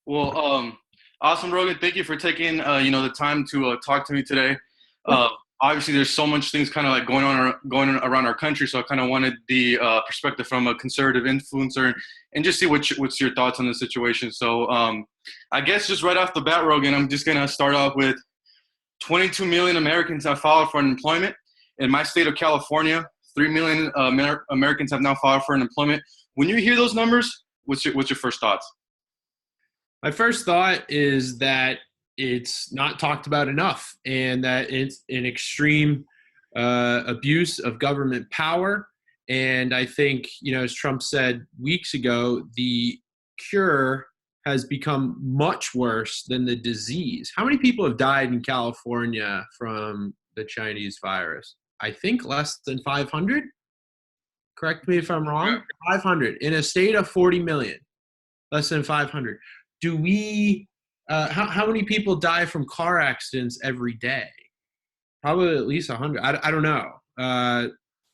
Well, awesome, Rogan. Thank you for taking the time to talk to me today. Uh, Obviously, there's so much things kind of like going on around our country, so I kind of wanted the perspective from a conservative influencer and just see what's your thoughts on the situation. So, I guess just right off the bat, Rogan, I'm just gonna start off with 22 million Americans have filed for unemployment in my state of California. 3 million Americans have now filed for unemployment. When you hear those numbers, what's your first thoughts? My first thought is that it's not talked about enough and that it's an extreme abuse of government power. And I think, as Trump said weeks ago, the cure has become much worse than the disease. How many people have died in California from the Chinese virus? I think less than 500. Correct me if I'm wrong. 500 in a state of 40 million, less than 500. Do we how many people die from car accidents every day? Probably at least 100. I don't know.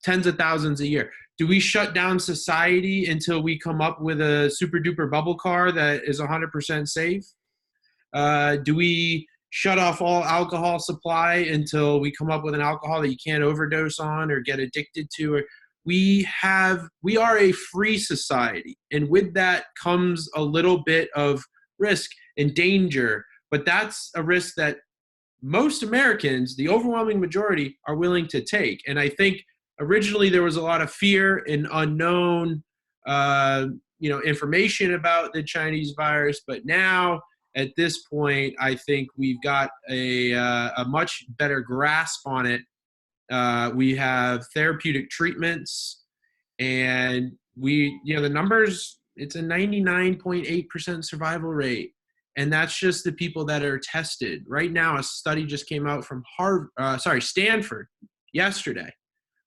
Tens of thousands a year. Do we shut down society until we come up with a super duper bubble car that is 100% safe? Do we shut off all alcohol supply until we come up with an alcohol that you can't overdose on or get addicted to? We are a free society, and with that comes a little bit of risk and danger, but that's a risk that most Americans, the overwhelming majority, are willing to take. And I think originally there was a lot of fear and unknown information about the Chinese virus, but now at this point I think we've got a much better grasp on it. We have therapeutic treatments, and the numbers, it's a 99.8% survival rate. And that's just the people that are tested. Right now, a study just came out from Stanford yesterday,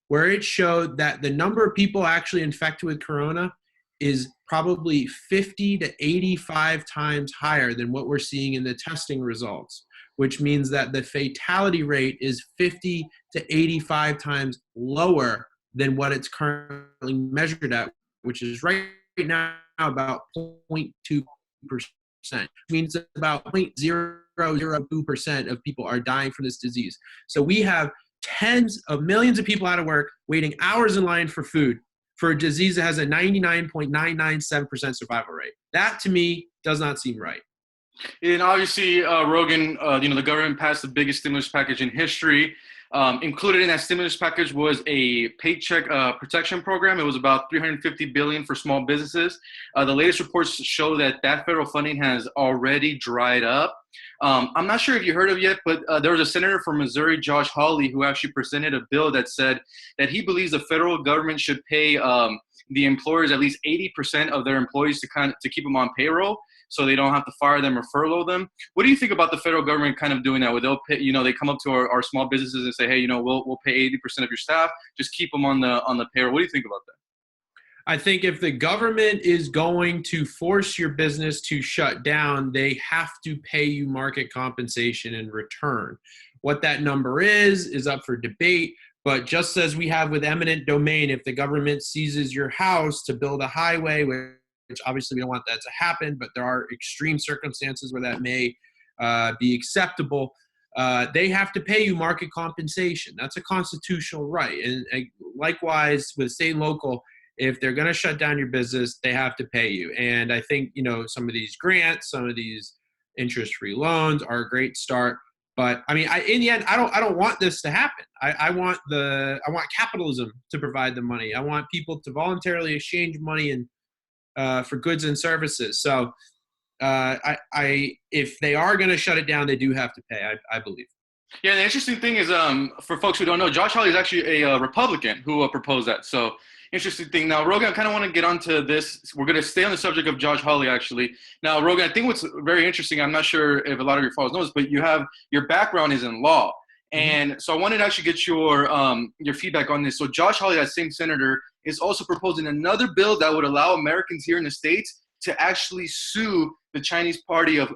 where it showed that the number of people actually infected with corona is probably 50 to 85 times higher than what we're seeing in the testing results, which means that the fatality rate is 50 to 85 times lower than what it's currently measured at, which is right now about 0.2%. Which means about 0.002% of people are dying from this disease. So we have tens of millions of people out of work waiting hours in line for food for a disease that has a 99.997% survival rate. That to me does not seem right. And obviously, Rogan, the government passed the biggest stimulus package in history. Included in that stimulus package was a paycheck protection program. It was about $350 billion for small businesses. The latest reports show that federal funding has already dried up. I'm not sure if you heard of it yet, but there was a senator from Missouri, Josh Hawley, who actually presented a bill that said that he believes the federal government should pay the employers at least 80% of their employees to keep them on payroll, so they don't have to fire them or furlough them. What do you think about the federal government kind of doing that? Where they'll pay, they come up to our small businesses and say, hey, we'll pay 80% of your staff, just keep them on the payroll. What do you think about that? I think if the government is going to force your business to shut down, they have to pay you market compensation in return. What that number is up for debate. But just as we have with eminent domain, if the government seizes your house to build a highway, which obviously we don't want that to happen, but there are extreme circumstances where that may be acceptable, they have to pay you market compensation. That's a constitutional right. And likewise with state and local, if they're going to shut down your business, they have to pay you. And I think, some of these grants, some of these interest-free loans are a great start. But I mean, in the end, I don't want this to happen. I want capitalism to provide the money. I want people to voluntarily exchange money and for goods and services. So if they are going to shut it down, they do have to pay, I believe. Yeah, the interesting thing is, for folks who don't know, Josh Hawley is actually a Republican who proposed that. So interesting thing. Now, Rogan, I kind of want to get onto this. We're going to stay on the subject of Josh Hawley, actually. Now, Rogan, I think what's very interesting, I'm not sure if a lot of your followers know this, but your background is in law. And so I wanted to actually get your feedback on this. So Josh Hawley, that same senator, is also proposing another bill that would allow Americans here in the States to actually sue the Chinese party of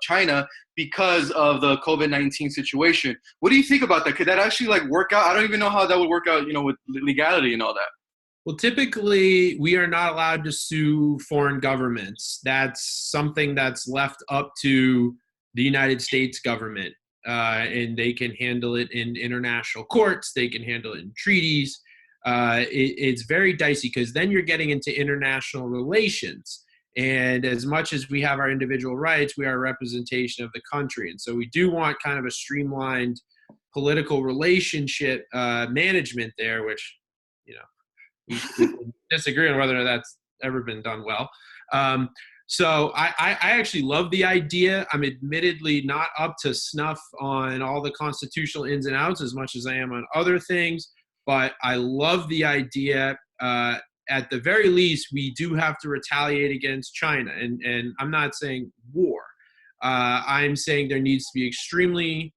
China because of the COVID-19 situation. What do you think about that? Could that actually work out? I don't even know how that would work out, with legality and all that. Well, typically, we are not allowed to sue foreign governments. That's something that's left up to the United States government, and they can handle it in international courts. They can handle it in treaties. It's very dicey because then you're getting into international relations. And as much as we have our individual rights, we are a representation of the country. And so we do want kind of a streamlined political relationship management there, which, you know, we can disagree on whether that's ever been done well. So I actually love the idea. I'm admittedly not up to snuff on all the constitutional ins and outs as much as I am on other things, but I love the idea. At the very least, we do have to retaliate against China. And I'm not saying war. I'm saying there needs to be extremely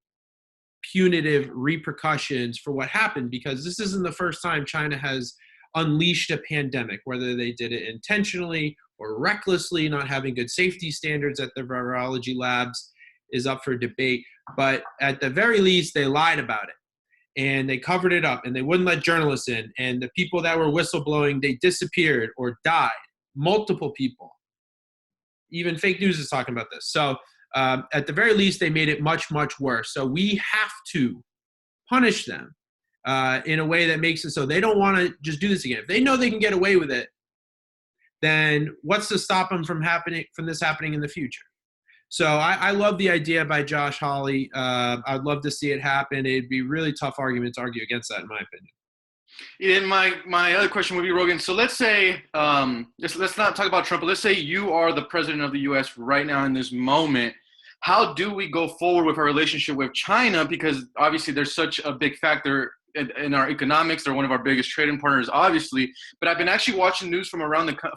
punitive repercussions for what happened, because this isn't the first time China has unleashed a pandemic, whether they did it intentionally or recklessly, not having good safety standards at their virology labs is up for debate. But at the very least, they lied about it and they covered it up and they wouldn't let journalists in. And the people that were whistleblowing, they disappeared or died. Multiple people. Even fake news is talking about this. So at the very least, they made it much, much worse. So we have to punish them in a way that makes it so they don't want to just do this again. If they know they can get away with it, then what's to stop them from this happening in the future? So I love the idea by Josh Hawley. I'd love to see it happen. It'd be really tough argument to argue against that, in my opinion. And my other question would be, Rogan, so let's say, let's not talk about Trump, but let's say you are the president of the U.S. right now in this moment. How do we go forward with our relationship with China? Because obviously there's such a big factor in our economics. They're one of our biggest trading partners, obviously. But I've been actually watching news from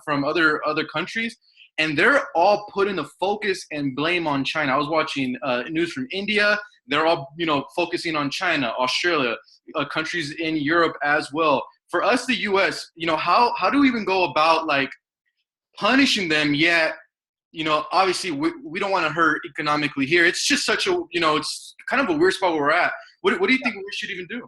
from other countries, and they're all putting the focus and blame on China. I was watching news from India. They're all, focusing on China, Australia, countries in Europe as well. For us, the U.S., how do we even go about punishing them? Yet, obviously we don't want to hurt economically here. It's just such a, it's kind of a weird spot where we're at. What do you think we should even do?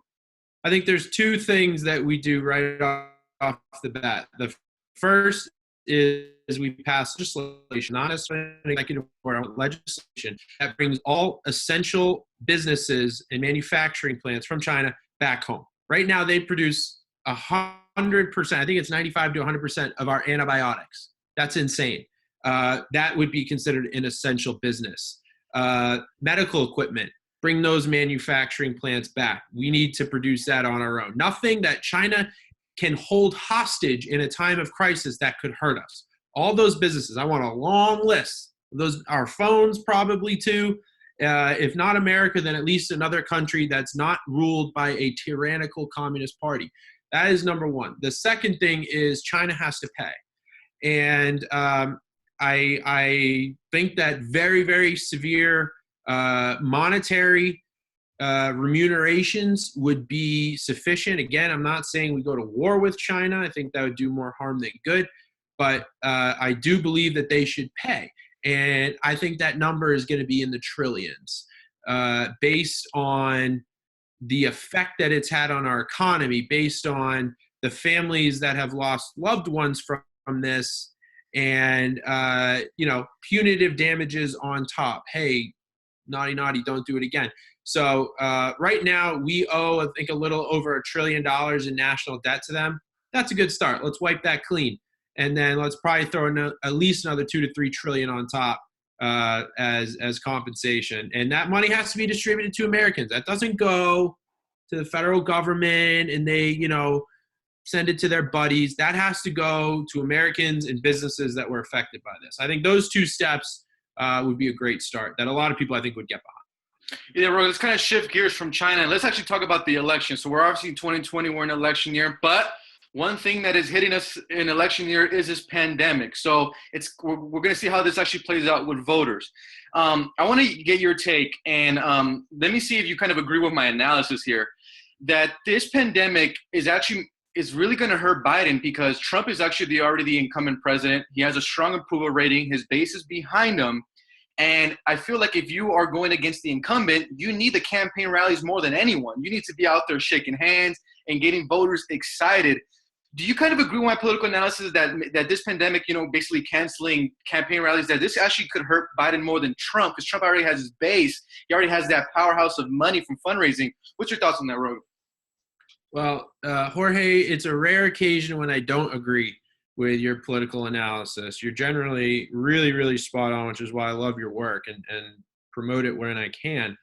I think there's two things that we do right off the bat. The first is we pass legislation, not necessarily an executive order, legislation that brings all essential businesses and manufacturing plants from China back home. Right now, they produce 100%. I think it's 95 to 100% of our antibiotics. That's insane. That would be considered an essential business. Medical equipment, bring those manufacturing plants back. We need to produce that on our own. Nothing that China can hold hostage in a time of crisis that could hurt us. All those businesses, I want a long list. Our phones probably too. If not America, then at least another country that's not ruled by a tyrannical communist party. That is number one. The second thing is China has to pay. And I think that very, very severe monetary remunerations would be sufficient. Again, I'm not saying we go to war with China. I think that would do more harm than good. But I do believe that they should pay. And I think that number is going to be in the trillions based on the effect that it's had on our economy, based on the families that have lost loved ones from this, and, punitive damages on top. Hey, naughty, don't do it again. So right now we owe, I think, a little over $1 trillion in national debt to them. That's a good start. Let's wipe that clean. And then let's probably throw at least another 2 to 3 trillion on top as compensation. And that money has to be distributed to Americans. That doesn't go to the federal government and they, send it to their buddies. That has to go to Americans and businesses that were affected by this. I think those two steps would be a great start that a lot of people, I think, would get behind. Yeah, Roy, let's kind of shift gears from China and let's actually talk about the election. So we're obviously in 2020, we're in an election year, but one thing that is hitting us in election year is this pandemic. So we're going to see how this actually plays out with voters. I want to get your take, and let me see if you kind of agree with my analysis here, that this pandemic is really going to hurt Biden because Trump is actually already the incumbent president. He has a strong approval rating. His base is behind him. And I feel like if you are going against the incumbent, you need the campaign rallies more than anyone. You need to be out there shaking hands and getting voters excited. do you kind of agree with my political analysis that this pandemic, basically canceling campaign rallies, that this actually could hurt Biden more than Trump, because Trump already has his base. He already has that powerhouse of money from fundraising. What's your thoughts on that, Rogan? Well, Jorge, it's a rare occasion when I don't agree with your political analysis. You're generally really, really spot on, which is why I love your work and promote it when I can.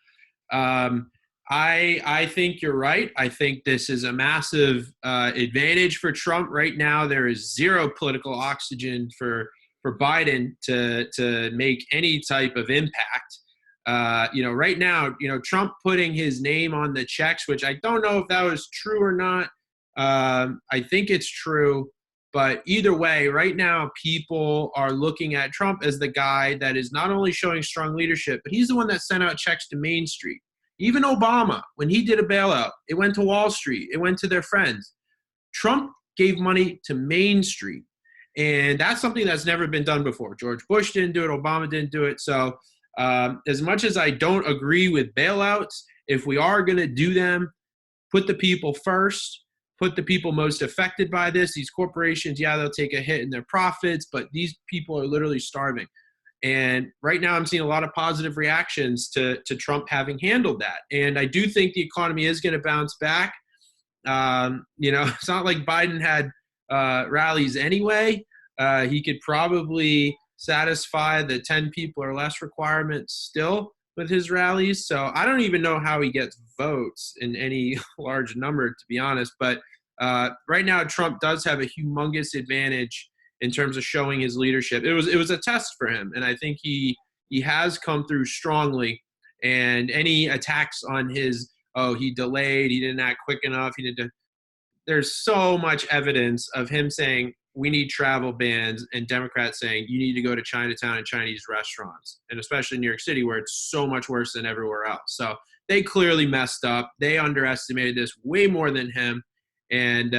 I think you're right. I think this is a massive advantage for Trump. Right now, there is zero political oxygen for Biden to make any type of impact. Right now, Trump putting his name on the checks, which I don't know if that was true or not. I think it's true. But either way, right now, people are looking at Trump as the guy that is not only showing strong leadership, but he's the one that sent out checks to Main Street. Even Obama, when he did a bailout, it went to Wall Street. It went to their friends. Trump gave money to Main Street. And that's something that's never been done before. George Bush didn't do it. Obama didn't do it. So as much as I don't agree with bailouts, if we are going to do them, put the people first. Put the people most affected by this. These corporations, yeah, they'll take a hit in their profits, but these people are literally starving. And right now I'm seeing a lot of positive reactions to Trump having handled that. And I do think the economy is going to bounce back. It's not like Biden had rallies anyway. He could probably satisfy the 10 people or less requirement still with his rallies. So I don't even know how he gets votes in any large number, to be honest. But right now, Trump does have a humongous advantage in terms of showing his leadership. It was a test for him, and I think he has come through strongly. And any attacks on he delayed, he didn't act quick enough, there's so much evidence of him saying we need travel bans, and Democrats saying you need to go to Chinatown and Chinese restaurants, and especially in New York City where it's so much worse than everywhere else. So they clearly messed up. They underestimated this way more than him, and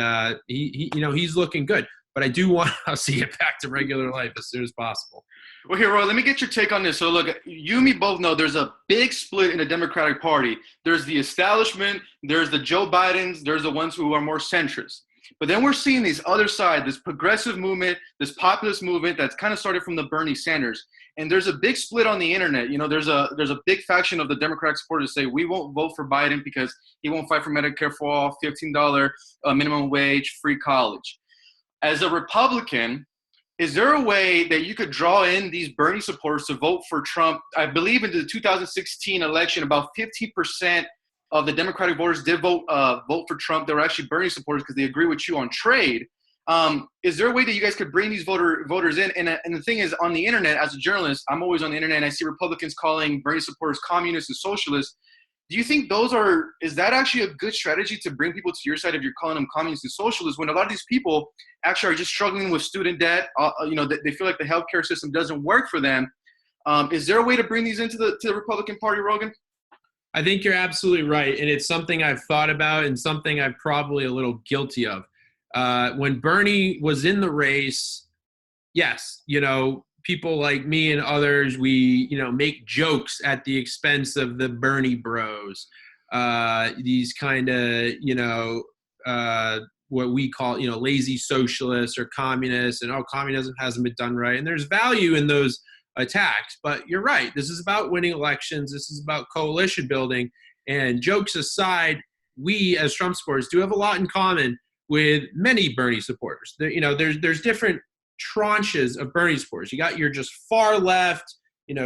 he's looking good. But I do want to see it back to regular life as soon as possible. Well, here, Roy, let me get your take on this. So, look, you and me both know there's a big split in the Democratic Party. There's the establishment, there's the Joe Bidens, there's the ones who are more centrist. But then we're seeing this other side, this progressive movement, this populist movement that's kind of started from the Bernie Sanders. And there's a big split on the internet. There's a big faction of the Democratic supporters say we won't vote for Biden because he won't fight for Medicare for all, $15 minimum wage, free college. As a Republican, is there a way that you could draw in these Bernie supporters to vote for Trump? I believe in the 2016 election, about 15% of the Democratic voters did vote for Trump. They were actually Bernie supporters because they agree with you on trade. Is there a way that you guys could bring these voters in? And the thing is, on the internet, as a journalist, I'm always on the internet, and I see Republicans calling Bernie supporters communists and socialists. Do you think is that actually a good strategy to bring people to your side if you're calling them communists and socialists, when a lot of these people actually are just struggling with student debt? They feel like the healthcare system doesn't work for them. Is there a way to bring these into the Republican Party, Rogan? I think you're absolutely right. And it's something I've thought about and something I'm probably a little guilty of. When Bernie was in the race, yes, people like me and others, we, make jokes at the expense of the Bernie bros. These kind of, what we call, lazy socialists or communists, and communism hasn't been done right. And there's value in those attacks. But you're right. This is about winning elections. This is about coalition building. And jokes aside, we as Trump supporters do have a lot in common with many Bernie supporters. There's different tranches of Bernie supporters. You got your just far left,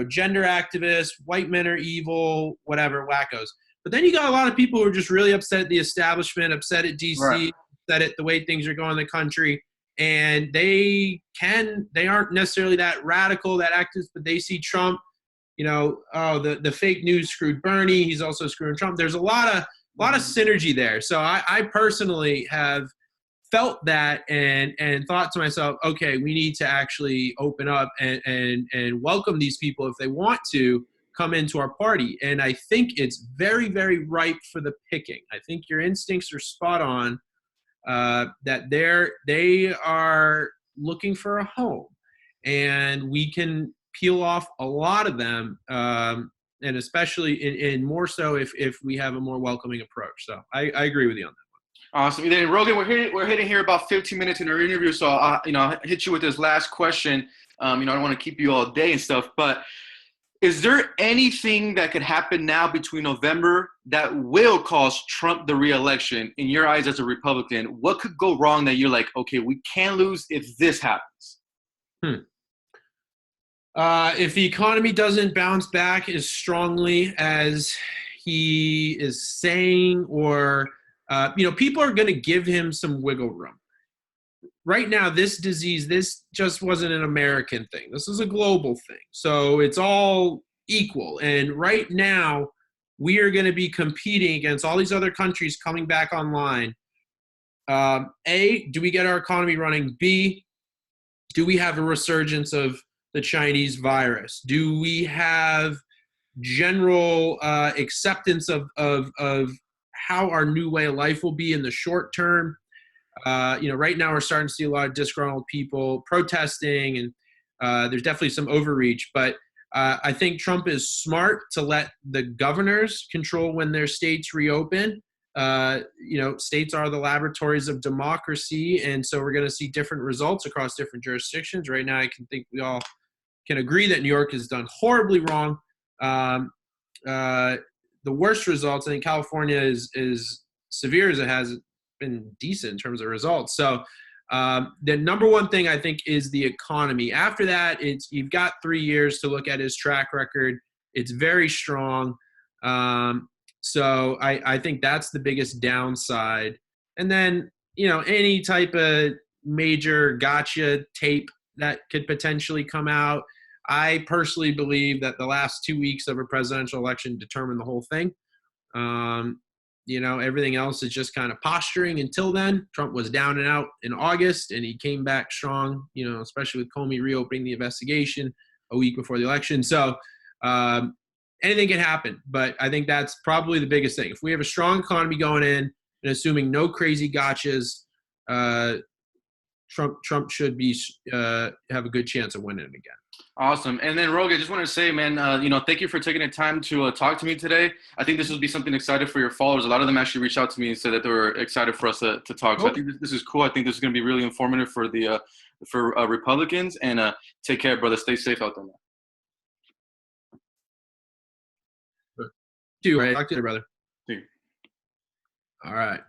gender activists, white men are evil, whatever, wackos. But then you got a lot of people who are just really upset at the establishment, upset at DC, right, upset at the way things are going in the country. And they aren't necessarily that radical, that activist, but they see Trump, the fake news screwed Bernie. He's also screwing Trump. There's a lot of synergy there. So I personally have felt that and thought to myself, okay, we need to actually open up and welcome these people if they want to come into our party. And I think it's very, very ripe for the picking. I think your instincts are spot on, that they are looking for a home, and we can peel off a lot of them, and especially in more so if we have a more welcoming approach. So I agree with you on that. Awesome. And then Rogan, we're hitting here about 15 minutes in our interview, so I'll hit you with this last question. I don't want to keep you all day and stuff, but is there anything that could happen now between November that will cost Trump the reelection in your eyes as a Republican? What could go wrong that you're like, okay, we can't lose if this happens? If the economy doesn't bounce back as strongly as he is saying, or people are going to give him some wiggle room. Right now, this disease, this just wasn't an American thing. This is a global thing. So it's all equal. And right now, we are going to be competing against all these other countries coming back online. A, do we get our economy running? B, do we have a resurgence of the Chinese virus? Do we have general acceptance of how our new way of life will be in the short term? Right now we're starting to see a lot of disgruntled people protesting, and there's definitely some overreach. But I think Trump is smart to let the governors control when their states reopen. States are the laboratories of democracy, and so we're going to see different results across different jurisdictions. Right now, I think we all can agree that New York has done horribly wrong. The worst results, I think California is severe as it has been decent in terms of results. So the number one thing I think is the economy. After that, you've got 3 years to look at his track record. It's very strong. So I think that's the biggest downside. And then, any type of major gotcha tape that could potentially come out. I personally believe that the last 2 weeks of a presidential election determine the whole thing. Everything else is just kind of posturing until then. Trump was down and out in August, and he came back strong, especially with Comey reopening the investigation a week before the election. So anything can happen, but I think that's probably the biggest thing. If we have a strong economy going in and assuming no crazy gotchas, Trump should be have a good chance of winning again. Awesome. And then Rogan, just want to say, man, thank you for taking the time to talk to me today. I think this will be something exciting for your followers. A lot of them actually reached out to me and said that they were excited for us to talk. So I think this is cool. I think this is going to be really informative for the Republicans. And take care, brother. Stay safe out there, man. Talk to you, brother. See you. All right.